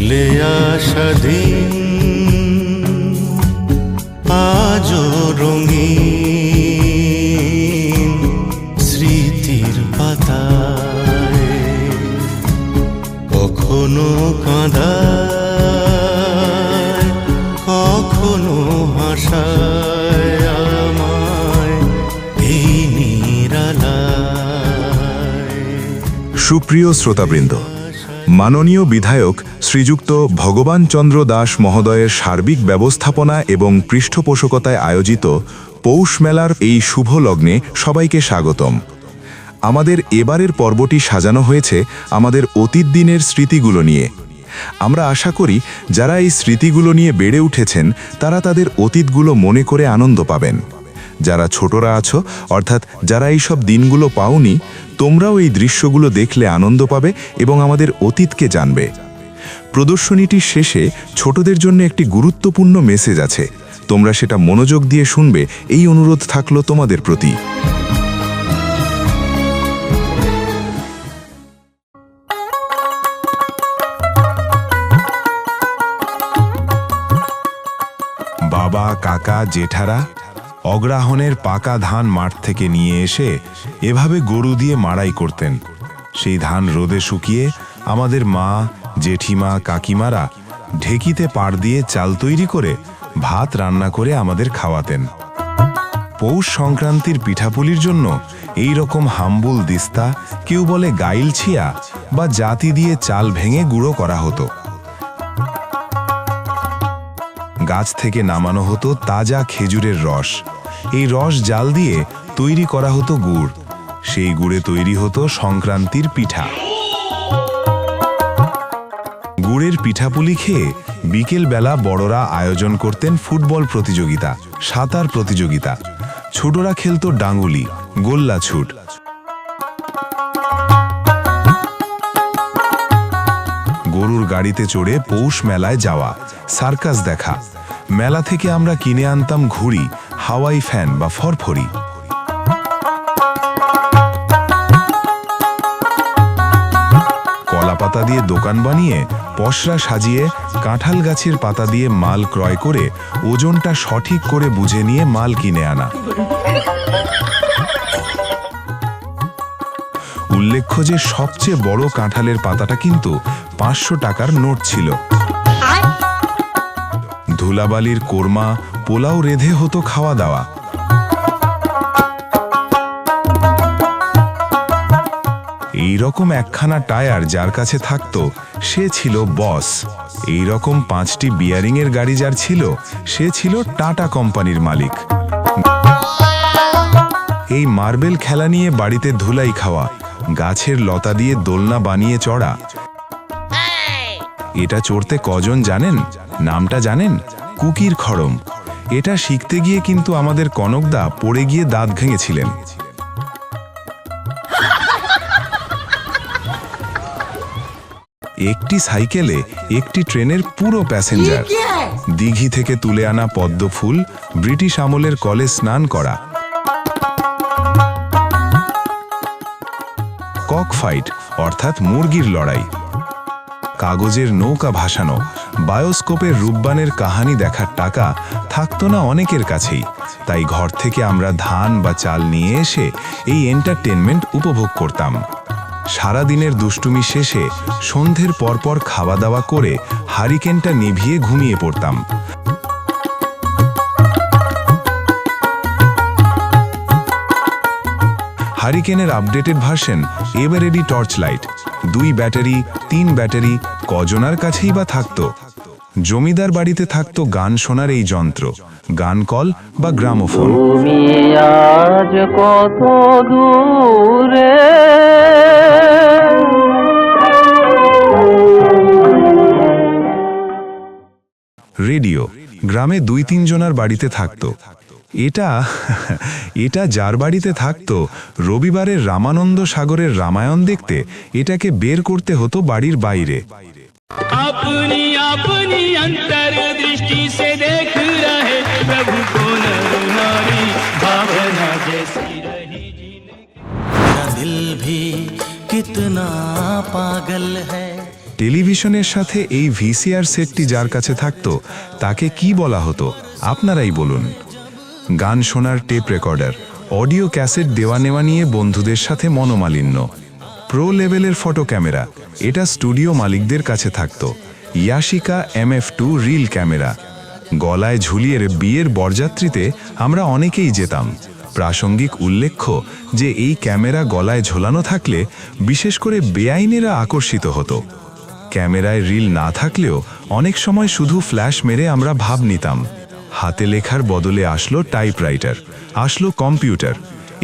ফেলে আসা দিন আজও রঙিন স্মৃতির পাতায়, কখনো কাঁদায় কখনো হাসায় আমায় এই নিরালায়। সুপ্রিয় শ্রোতাবৃন্দ, মাননীয় বিধায়ক শ্রীযুক্ত ভগবান চন্দ্র দাস মহোদয়ের সার্বিক ব্যবস্থাপনা এবং পৃষ্ঠপোষকতায় আয়োজিত পৌষ মেলার এই শুভ লগ্নে সবাইকে স্বাগতম। আমাদের এবারের পর্বটি সাজানো হয়েছে আমাদের অতীত দিনের স্মৃতিগুলো নিয়ে। আমরা আশা করি যারা এই স্মৃতিগুলো নিয়ে বেড়ে উঠেছেন তারা তাদের অতীতগুলো মনে করে আনন্দ পাবেন। যারা ছোটরা আছো, অর্থাৎ যারা এই সব দিনগুলো পাওনি, তোমরাও এই দৃশ্যগুলো দেখলে আনন্দ পাবে এবং আমাদের অতীতকে জানবে। প্রদর্শনীটির শেষে ছোটদের জন্য একটি গুরুত্বপূর্ণ মেসেজ আছে, তোমরা সেটা মনোযোগ দিয়ে শুনবে এই অনুরোধ থাকলো তোমাদের প্রতি। বাবা, কাকা, জেঠারা অগ্রাহণের পাকা ধান মাঠ থেকে নিয়ে এসে এভাবে গরু দিয়ে মাড়াই করতেন। সেই ধান রোদে শুকিয়ে আমাদের মা, জেঠিমা, কাকিমারা ঢেকিতে পাড় দিয়ে চাল তৈরি করে ভাত রান্না করে আমাদের খাওয়াতেন। পৌষ সংক্রান্তির পিঠাপুলির জন্য এই রকম হাম্বুল দিস্তা, কেউ বলে গাইল ছিয়া বা জাতি দিয়ে চাল ভেঙে গুঁড়ো করা হতো। গাছ থেকে নামানো হতো তাজা খেজুরের রস, এই রস জাল দিয়ে তৈরি করা হতো গুড়, সেই গুড়ে তৈরি হতো সংক্রান্তির পিঠা। গুড়ের পিঠাপুলি খেয়ে বিকেলবেলা বড়রা আয়োজন করতেন ফুটবল প্রতিযোগিতা, সাঁতার প্রতিযোগিতা, ছোটরা খেলতো ডাঙ্গুলি, গোল্লা ছুট। গরুর গাড়িতে চড়ে পৌষ মেলায় যাওয়া, সার্কাস দেখা, মেলা থেকে আমরা কিনে আনতাম ঘুড়ি, হাওয়াই ফ্যান বা ফরফরি। কলা পাতা দিয়ে দোকান বানিয়ে পসরা সাজিয়ে কাঁঠাল গাছের পাতা দিয়ে মাল ক্রয় করে ওজনটা সঠিক করে বুঝে নিয়ে মাল কিনে আনা। উল্লেখ্য যে সবচেয়ে বড় কাঁঠালের পাতাটা কিন্তু 500 টাকার নোট ছিল। ধুলাবালির কোরমা, পোলাও রেঁধে হতো খাওয়া দাওয়া। এইরকম একখানা টায়ার যার কাছে থাকতো সে ছিল বস। এইরকম 5টি বিয়ারিংয়ের গাড়ি যার ছিল সে ছিল টাটা কোম্পানির মালিক। এই মার্বেল খেলা নিয়ে বাড়িতে ধুলাই খাওয়া, গাছের লতা দিয়ে দোলনা বানিয়ে চড়া। এটা চড়তে কজন জানেন? নামটা জানেন? কুকির খড়ম। এটা শিখতে গিয়ে কিন্তু আমাদের কনকদা পড়ে গিয়ে দাঁত ভেঙেছিলেন। একটি সাইকেলে একটি ট্রেনের পুরো প্যাসেঞ্জার। দিঘি থেকে তুলে আনা পদ্ম ফুল, ব্রিটিশ আমলের কলে স্নান করা। কক ফাইট অর্থাৎ মুরগির লড়াই। কাগজের নৌকা ভাসানো, বায়োস্কোপের রূপবানের কাহানি দেখার টাকা থাকতো না অনেকের কাছেই, তাই ঘর থেকে আমরা ধান বা চাল নিয়ে এসে এই এন্টারটেনমেন্ট উপভোগ করতাম। সারাদিনের দুষ্টুমি শেষে সন্ধ্যের পরপর খাওয়া দাওয়া করে হারিকেনটা নিভিয়ে ঘুমিয়ে পড়তাম। হারিকেনের updated version Eveready torch light, 2 battery, 3 battery, কজনার কাছেই বা থাকতো। জমিদার বাড়িতে থাকতো গান শোনার এই যন্ত্র, গান কল বা গ্রামোফোন। আজ কত দূরে রেডিও গ্রামে 2-3 জনার বাড়িতে থাকতো। এটা যার বাড়িতে থাকতো রবিবারের রামানন্দ সাগরের রামায়ণ দেখতে এটাকে বের করতে হতো বাড়ির বাইরে। अपनी अपनी अंतर्दृष्टि से देख रहे प्रभु को नर नारी भावना जैसी रही जीने। दिल भी कितना पागल है। টেলিভিশনের সাথে এই ভিসিআর সেটটি যার কাছে থাকতো তাকে কি বলা হতো আপনারাই বলুন। গান শোনার টেপ রেকর্ডার, অডিও ক্যাসেট দেওয়া নেওয়া নিয়ে বন্ধুদের সাথে মনোমালিন্য। প্রো লেভেলের ফটো ক্যামেরা, এটা স্টুডিও মালিকদের কাছে থাকতো। Yashica MF2 reel camera. গলায় ঝুলিয়ে বিয়ের বরযাত্রীতে আমরা অনেকেই যেতাম। প্রাসঙ্গিক উল্লেখ্য যে এই ক্যামেরা গলায় ঝোলানো থাকলে বিশেষ করে বেআইনেরা আকর্ষিত হতো। ক্যামেরায় রিল না থাকলেও অনেক সময় শুধু ফ্ল্যাশ মেরে আমরা ভাব নিতাম। হাতে লেখার বদলে আসলো টাইপরাইটার, আসলো কম্পিউটার।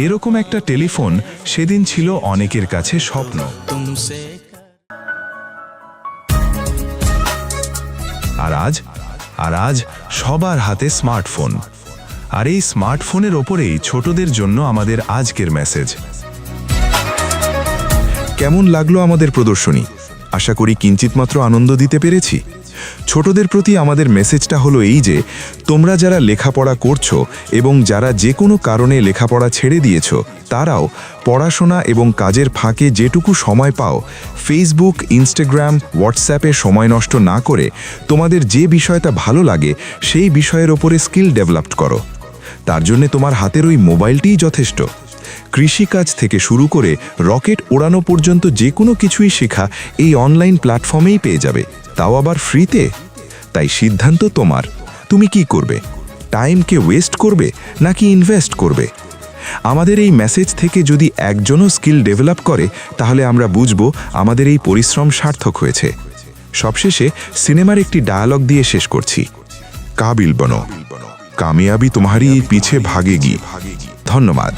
এরকম একটা টেলিফোন সেদিন ছিল অনেকের কাছে স্বপ্ন। আর আজ সবার হাতে স্মার্টফোন। আর এই স্মার্টফোনের ওপরেই ছোটদের জন্য আমাদের আজকের মেসেজ। কেমন লাগলো আমাদের প্রদর্শনী? আশা করি কিঞ্চিত মাত্র আনন্দ দিতে পেরেছি। ছোটদের প্রতি আমাদের মেসেজটা হলো এই যে, তোমরা যারা লেখাপড়া করছো এবং যারা যে কোনো কারণে লেখাপড়া ছেড়ে দিয়েছো, তারাও পড়াশোনা এবং কাজের ফাঁকে যেটুকু সময় পাও, ফেসবুক, ইনস্টাগ্রাম, হোয়াটসঅ্যাপে সময় নষ্ট না করে তোমাদের যে বিষয়টা ভালো লাগে সেই বিষয়ের ওপরে স্কিল ডেভেলপ করো। তার জন্য তোমার হাতের ওই মোবাইলটিই যথেষ্ট। কৃষিকাজ থেকে শুরু করে রকেট ওড়ানো পর্যন্ত যে কোনো কিছুই শেখা এই অনলাইন প্ল্যাটফর্মেই পেয়ে যাবে, তাও আবার ফ্রিতে। তাই সিদ্ধান্ত তোমার, তুমি কি করবে? টাইমকে ওয়েস্ট করবে নাকি ইনভেস্ট করবে? আমাদের এই মেসেজ থেকে যদি একজনও স্কিল ডেভেলপ করে, তাহলে আমরা বুঝব আমাদের এই পরিশ্রম সার্থক হয়েছে। সবশেষে সিনেমার একটি ডায়ালগ দিয়ে শেষ করছি। কাবিল বনো, কামিয়াবি তোমারি পিছে ভাগেগি। ধন্যবাদ।